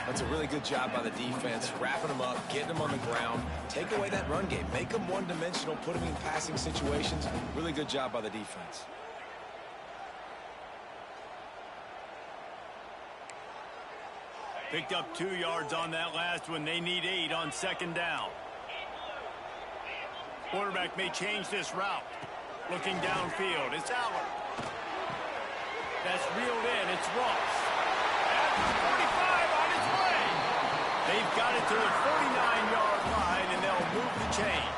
That's a really good job by the defense, wrapping them up, getting them on the ground. Take away that run game. Make them one-dimensional, put them in passing situations. Really good job by the defense. Picked up 2 yards on that last one. They need 8 on second down. Quarterback may change this route. Looking downfield, it's Aller. That's reeled in, it's Ross. At the 45 on its way. They've got it to the 49-yard line, and they'll move the chains.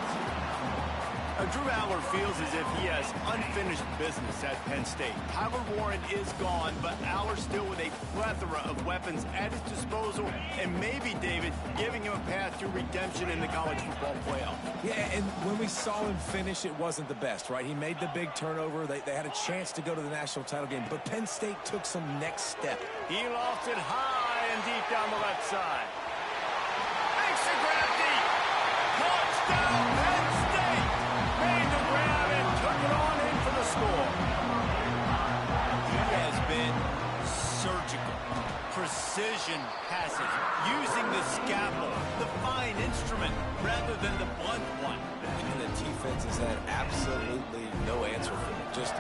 Drew Aller feels as if he has unfinished business at Penn State. Tyler Warren is gone, but Aller still with a plethora of weapons at his disposal, and maybe, David, giving him a path to redemption in the college football playoff. Yeah, and when we saw him finish, it wasn't the best, right? He made the big turnover. They had a chance to go to the national title game, but Penn State took some next step. He lost it high and deep down the left side. Makes the grab deep. Touchdown, Penn State. Made the grab and took it on in for the score. He has been surgical. Precision passes. Using the scalpel, the fine instrument, rather than the blunt one. And the defense has had absolutely no answer for him. Just,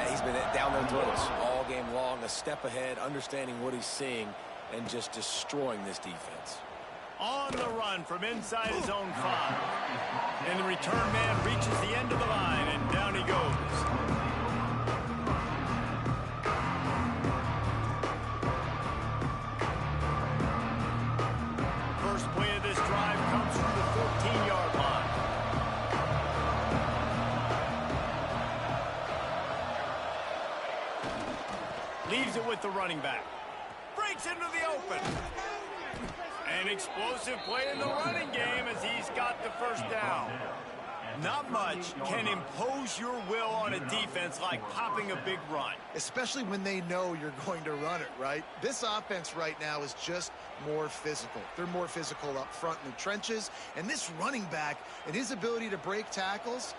he's been down their throats all game long, a step ahead, understanding what he's seeing, and just destroying this defense. On the run from inside his own 5. And the return man reaches the end of the line, and down he goes. First play of this drive comes from the 14-yard line. Leaves it with the running back. Breaks into the open. An explosive play in the running game as he's got the first down. Not much can impose your will on a defense like popping a big run. Especially when they know you're going to run it, right? This offense right now is just more physical. They're more physical up front in the trenches. And this running back and his ability to break tackles,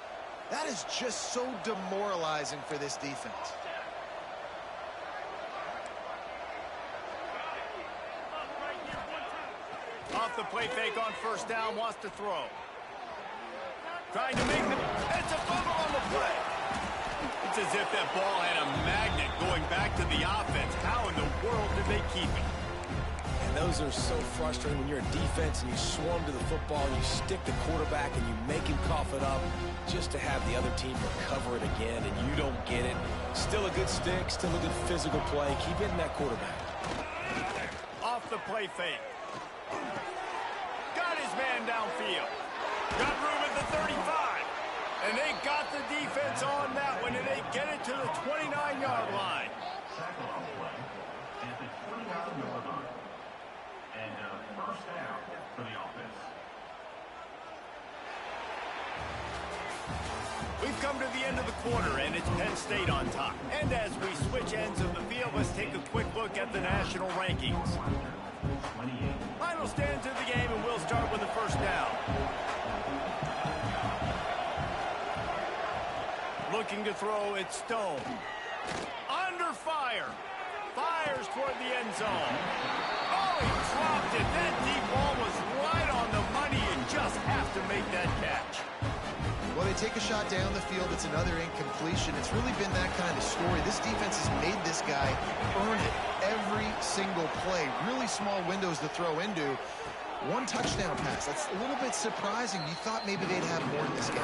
that is just so demoralizing for this defense. Off the play fake on first down, wants to throw. Trying to make the... It's a fumble on the play. It's as if that ball had a magnet going back to the offense. How in the world did they keep it? And those are so frustrating when you're a defense and you swarm to the football, you stick the quarterback and you make him cough it up just to have the other team recover it again, and you don't get it. Still a good stick, still a good physical play. Keep hitting that quarterback. Off the play fake. Got his man downfield. Got room at the 35. And they got the defense on that one, and they get it to the 29-yard line. And first down for the offense. We've come to the end of the quarter, and it's Penn State on top. And as we switch ends of the field, let's take a quick look at the national rankings. Final stands of the game, and we'll start with the first down. Looking to throw, it's Stone. Under fire. Fires toward the end zone. Oh, he dropped it. That deep ball was right on the money. You just have to make that catch. Well, they take a shot down the field. It's another incompletion. It's really been that kind of story. This defense has made this guy earn it every single play. Really small windows to throw into. One touchdown pass. That's a little bit surprising. You thought maybe they'd have more in this game.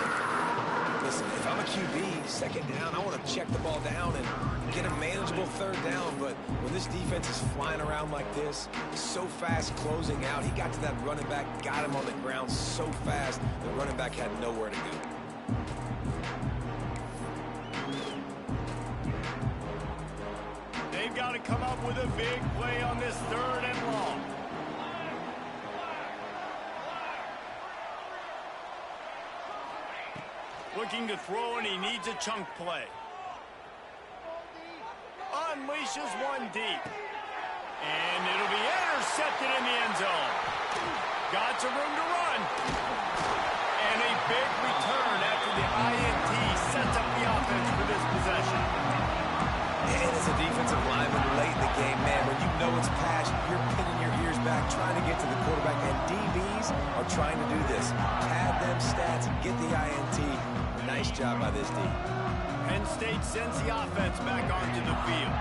Listen, if I'm a QB, second down, I want to check the ball down and get a manageable third down. But when this defense is flying around like this, so fast closing out, he got to that running back, got him on the ground so fast, the running back had nowhere to go. They've got to come up with a big play on this third and long. Looking to throw, and he needs a chunk play. Unleashes one deep. And it'll be intercepted in the end zone. Got some room to run. And a big return after the INT sets up the offense for this possession. And as a defensive lineman late in the game, man, when you know it's pass, you're pinning your ears back, trying to get to the quarterback, and DBs are trying to do this. Pad them stats and get the INT. Nice job by this D. Penn State sends the offense back onto the field.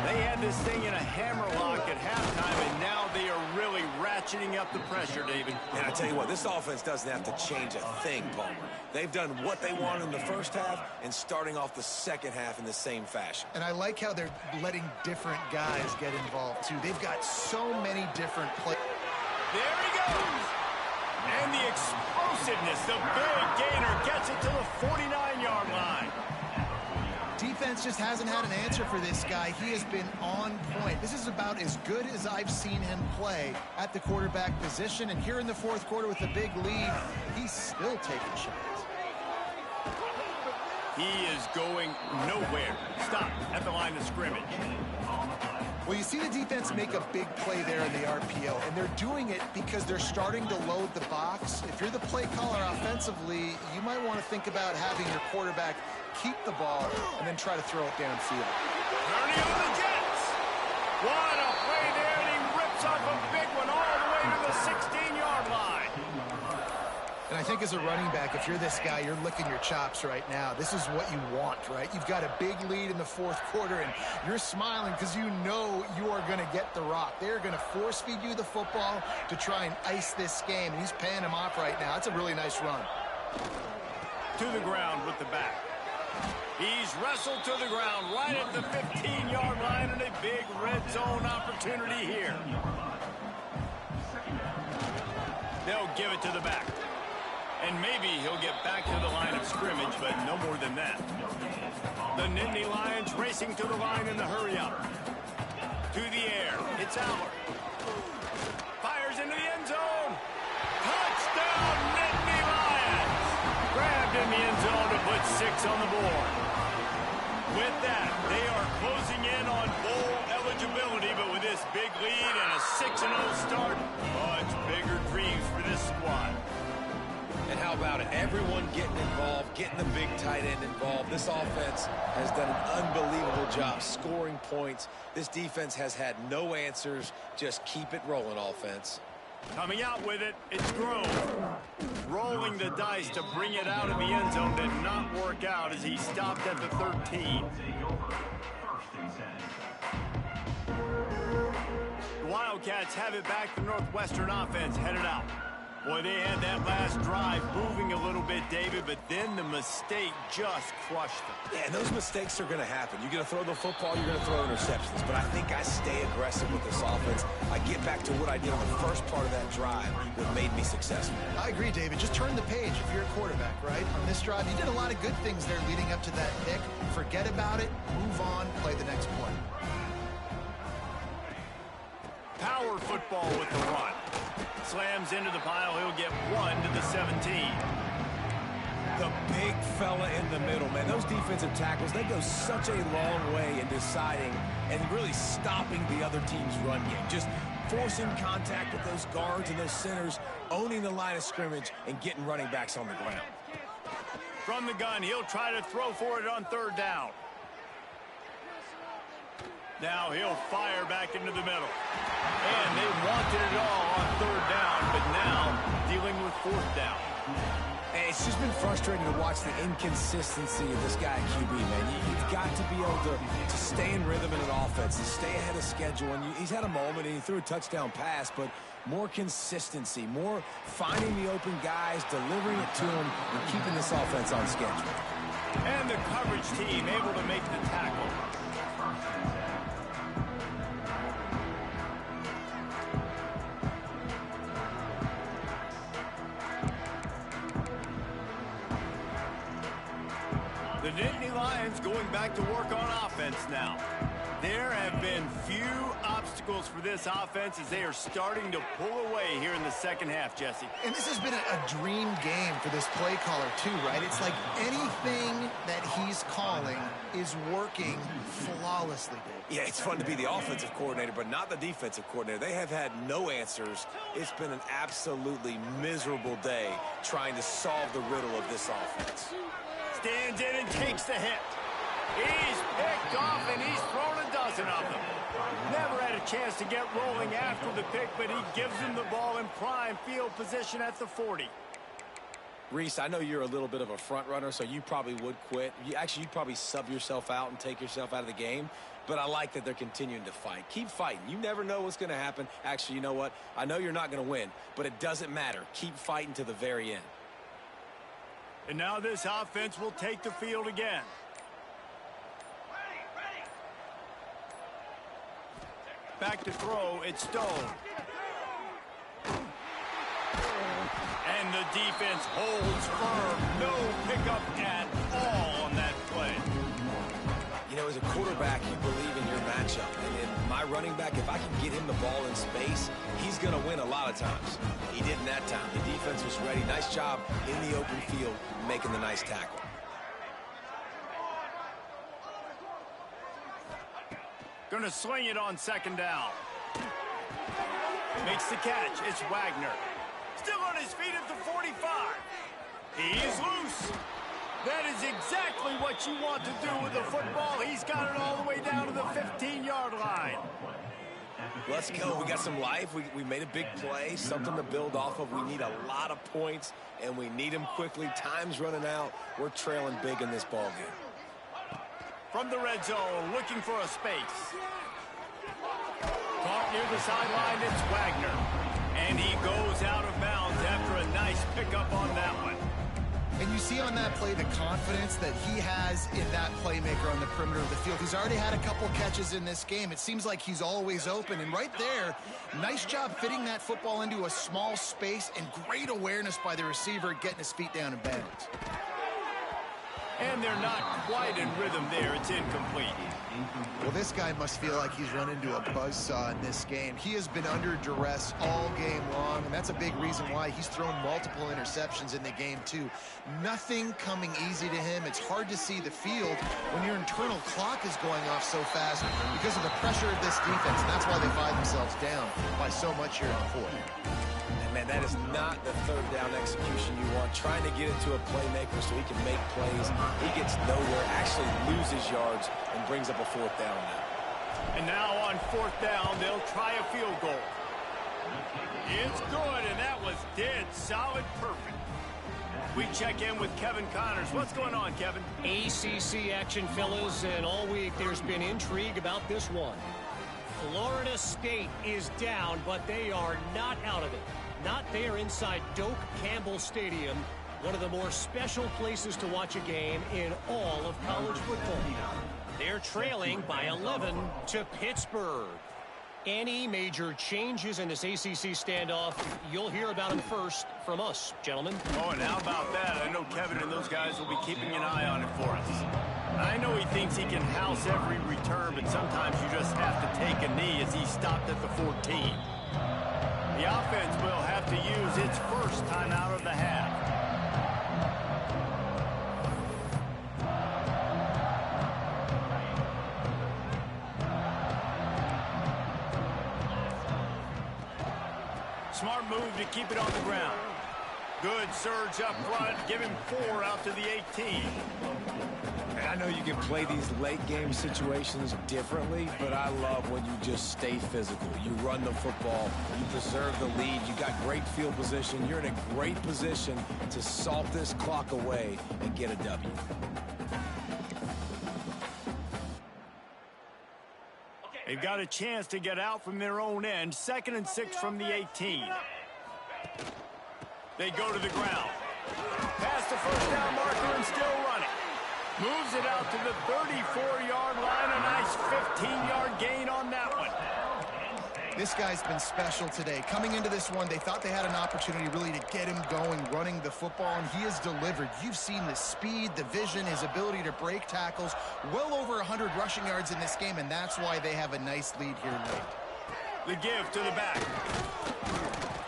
They had this thing in a hammerlock at halftime, and now they are really ratcheting up the pressure, David. And I tell you what, this offense doesn't have to change a thing, Palmer. They've done what they wanted in the first half and starting off the second half in the same fashion. And I like how they're letting different guys get involved, too. They've got so many different players. There he goes. And the explosiveness, the big gainer gets it to the 49-yard line. Defense just hasn't had an answer for this guy. He has been on point. This is about as good as I've seen him play at the quarterback position. And here in the fourth quarter with a big lead, he's still taking shots. He is going nowhere. Stop at the line of scrimmage. Well, you see the defense make a big play there in the RPO, and they're doing it because they're starting to load the box. If you're the play caller offensively, you might want to think about having your quarterback keep the ball and then try to throw it downfield. Ernie on the Jets. What a play there, and he rips off a big one all the way to the 16-yard line. And I think as a running back, if you're this guy, you're licking your chops right now. This is what you want, right? You've got a big lead in the fourth quarter, and you're smiling because you know you are going to get the rock. They're going to force-feed you the football to try and ice this game, and he's paying him off right now. That's a really nice run. To the ground with the back. He's wrestled to the ground right at the 15-yard line, and a big red zone opportunity here. They'll give it to the back. And maybe he'll get back to the line of scrimmage, but no more than that. The Nittany Lions racing to the line in the hurry-up. To the air. It's Aller. Fires into the end zone. Touchdown, Nittany Lions! Grabbed in the end zone to put 6 on the board. With that, they are closing in on bowl eligibility, but with this big lead and a 6-0 start, much bigger dreams for this squad. And how about it? Everyone getting involved, getting the big tight end involved. This offense has done an unbelievable job scoring points. This defense has had no answers. Just keep it rolling, offense. Coming out with it, it's Grove. Rolling the dice to bring it out of the end zone did not work out as he stopped at the 13. The Wildcats have it back. The Northwestern offense headed out. Boy, they had that last drive moving a little bit, David, but then the mistake just crushed them. Yeah, and those mistakes are going to happen. You're going to throw the football, you're going to throw interceptions. But I think I stay aggressive with this offense. I get back to what I did on the first part of that drive that made me successful. I agree, David. Just turn the page if you're a quarterback, right? On this drive, you did a lot of good things there leading up to that pick. Forget about it, move on, play the next play. Power football with the run. Slams into the pile. He'll get 1 to the 17. The big fella in the middle, man. Those defensive tackles, they go such a long way in deciding and really stopping the other team's run game. Just forcing contact with those guards and those centers, owning the line of scrimmage, and getting running backs on the ground. From the gun, he'll try to throw for it on third down. Now he'll fire back into the middle. And they wanted it all on third down, but now dealing with fourth down. And it's just been frustrating to watch the inconsistency of this guy at QB, man. You've got to be able to stay in rhythm in an offense, to stay ahead of schedule. And he's had a moment, and he threw a touchdown pass, but more consistency, more finding the open guys, delivering it to them, and keeping this offense on schedule. And the coverage team able to make the tackle. The Nittany Lions going back to work on offense now. There have been few obstacles for this offense as they are starting to pull away here in the second half, Jesse. And this has been a dream game for this play caller too, right? It's like anything that he's calling is working flawlessly. Yeah, it's fun to be the offensive coordinator, but not the defensive coordinator. They have had no answers. It's been an absolutely miserable day trying to solve the riddle of this offense. Stands in and takes the hit. He's picked off, and he's thrown a dozen of them. Never had a chance to get rolling after the pick, but he gives him the ball in prime field position at the 40. Reese, I know you're a little bit of a front runner, so you probably would quit. You'd probably sub yourself out and take yourself out of the game. But I like that they're continuing to fight. Keep fighting. You never know what's going to happen. Actually, you know what? I know you're not going to win, but it doesn't matter. Keep fighting to the very end. And now this offense will take the field again. Back to throw, it's Stone. And the defense holds firm. No pickup at all on that play. You know, as a quarterback, you believe in your matchup. And in my running back, if I can get him the ball in space, he's going to win a lot of times. He didn't that time. The defense was ready. Nice job in the open field making the nice tackle. Gonna swing it on second down. Makes the catch. It's Wagner. Still on his feet at the 45. He's loose. That is exactly what you want to do with the football. He's got it all the way down to the 15-yard line. Let's go. We got some life. We made a big play, something to build off of. We need a lot of points, and we need them quickly. Time's running out. We're trailing big in this ball game. From the red zone, looking for a space. Caught near the sideline, it's Wagner. And he goes out of bounds after a nice pickup on that one. And you see on that play the confidence that he has in that playmaker on the perimeter of the field. He's already had a couple catches in this game. It seems like he's always open. And right there, nice job fitting that football into a small space and great awareness by the receiver getting his feet down in bounds. And they're not quite in rhythm there. It's incomplete. Well, this guy must feel like he's run into a buzzsaw in this game. He has been under duress all game long, and that's a big reason why he's thrown multiple interceptions in the game, too. Nothing coming easy to him. It's hard to see the field when your internal clock is going off so fast because of the pressure of this defense, and that's why they find themselves down by so much here in the fourth. Man, that is not the third down execution you want. Trying to get it to a playmaker so he can make plays. He gets nowhere, actually loses yards, and brings up a fourth down now. And now on fourth down, they'll try a field goal. It's good, and that was dead solid perfect. We check in with Kevin Connors. What's going on, Kevin? ACC action, fellas, and all week there's been intrigue about this one. Florida State is down, but they are not out of it. Not there inside Doak Campbell Stadium, one of the more special places to watch a game in all of college football. They're trailing by 11 to Pittsburgh. Any major changes in this ACC standoff, you'll hear about them first from us, gentlemen. Oh, and how about that? I know Kevin and those guys will be keeping an eye on it for us. I know he thinks he can house every return, but sometimes you just have to take a knee as he stopped at the 14. The offense will have to use its first time out of the half. Smart move to keep it on the ground. Good surge up front. Give him 4 out to the 18. And I know you can play these late game situations differently, but I love when you just stay physical. You run the football, you preserve the lead, you got great field position. You're in a great position to salt this clock away and get a W. They've got a chance to get out from their own end. 2nd and 6 from the 18. They go to the ground. Past the first down marker and still running. Moves it out to the 34-yard line. A nice 15-yard gain on that one. This guy's been special today. Coming into this one, they thought they had an opportunity really to get him going, running the football, and he has delivered. You've seen the speed, the vision, his ability to break tackles. Well over 100 rushing yards in this game, and that's why they have a nice lead here late. The give to the back.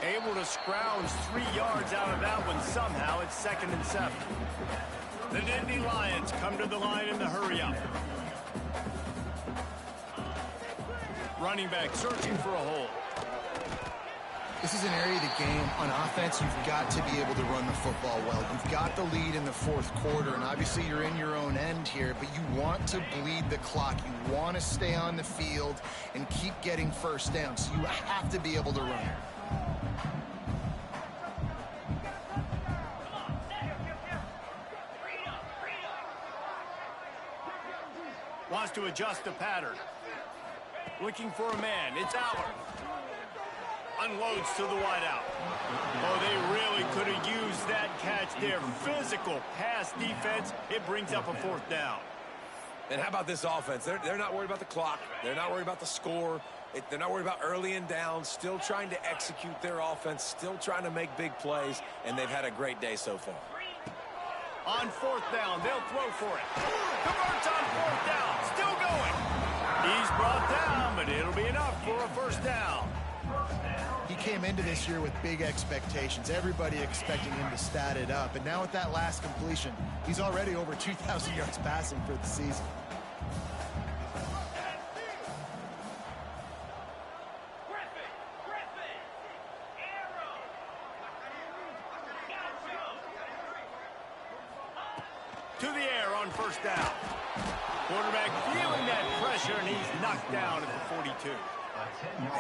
Able to scrounge 3 yards out of that one somehow. It's 2nd and 7. The Nittany Lions come to the line in the hurry-up. Running back searching for a hole. This is an area of the game. On offense, you've got to be able to run the football well. You've got the lead in the 4th quarter, and obviously you're in your own end here, but you want to bleed the clock. You want to stay on the field and keep getting first down, so you have to be able to run. Wants to adjust the pattern. Looking for a man. It's Aller. Unloads to the wideout. Oh, they really could have used that catch there. Physical pass defense. It brings up a 4th down. And how about this offense? They're not worried about the clock. They're not worried about the score. They're not worried about early and down. Still trying to execute their offense. Still trying to make big plays. And they've had a great day so far. On 4th down, they'll throw for it. Converts on 4th down. Still going. He's brought down, but it'll be enough for a 1st down. He came into this year with big expectations. Everybody expecting him to stat it up. And now with that last completion, he's already over 2,000 yards passing for the season. To the air on 1st down. Quarterback feeling that pressure, and he's knocked down at the 42.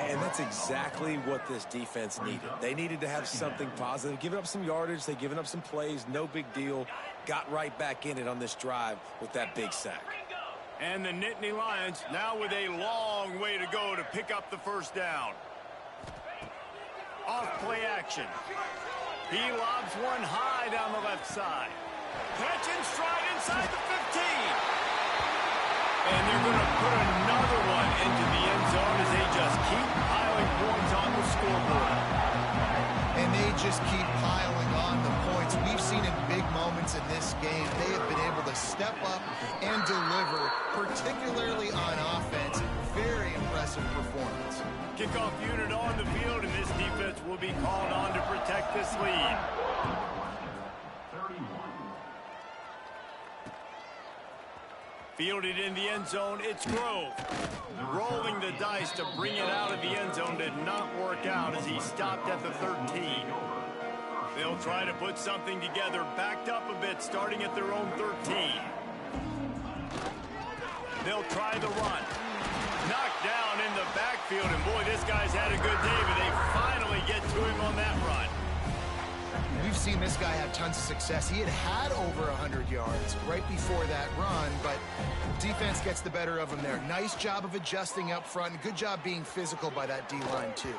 And that's exactly what this defense needed. They needed to have something positive. Giving up some yardage, they've given up some plays, no big deal. Got right back in it on this drive with that big sack. And the Nittany Lions now with a long way to go to pick up the 1st down. Off play action. He lobs one high down the left side. Catch and stride inside the 15. And they're going to put another one into the end zone as they just keep piling points on the scoreboard. And they just keep piling on the points. We've seen in big moments in this game, they have been able to step up and deliver, particularly on offense. Very impressive performance. Kickoff unit on the field, and this defense will be called on to protect this lead. Fielded in the end zone, it's Grove. Rolling the dice to bring it out of the end zone did not work out as he stopped at the 13. They'll try to put something together, backed up a bit, starting at their own 13. They'll try the run. Knocked down in the backfield, and boy, this guy's had a good day, but they finally get to him on that run. We've seen this guy have tons of success. He had over 100 yards right before that run, but defense gets the better of him there. Nice job of adjusting up front, and good job being physical by that D-line, too.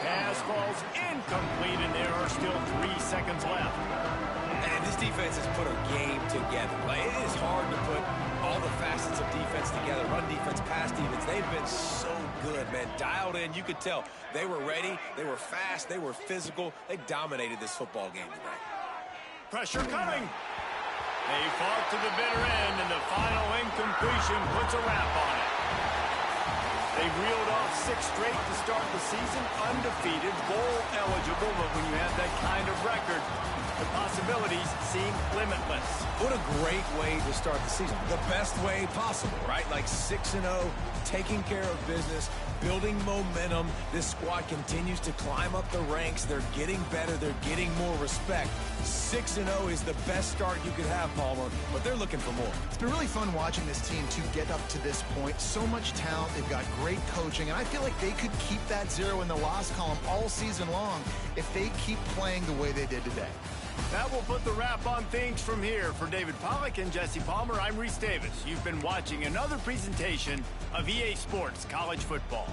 Pass falls incomplete, and there are still 3 seconds left. And this defense has put a game together. Like, it is hard to put all the facets of defense together. Run defense, pass defense. They've been so good, man. Dialed in. You could tell they were ready. They were fast. They were physical. They dominated this football game today. Pressure coming. They fought to the bitter end, and the final incompletion puts a wrap on it. They reeled off 6 straight to start the season, undefeated, bowl eligible, but when you have that kind of record, the possibilities seem limitless. What a great way to start the season. The best way possible, right? Like 6-0, taking care of business, building momentum. This squad continues to climb up the ranks. They're getting better. They're getting more respect. 6-0 is the best start you could have, Palmer, but they're looking for more. It's been really fun watching this team to get up to this point. So much talent. They've got great coaching, and I feel like they could keep that 0 in the loss column all season long if they keep playing the way they did today. That will put the wrap on things from here. For David Pollack and Jesse Palmer, I'm Reese Davis. You've been watching another presentation of EA Sports College Football.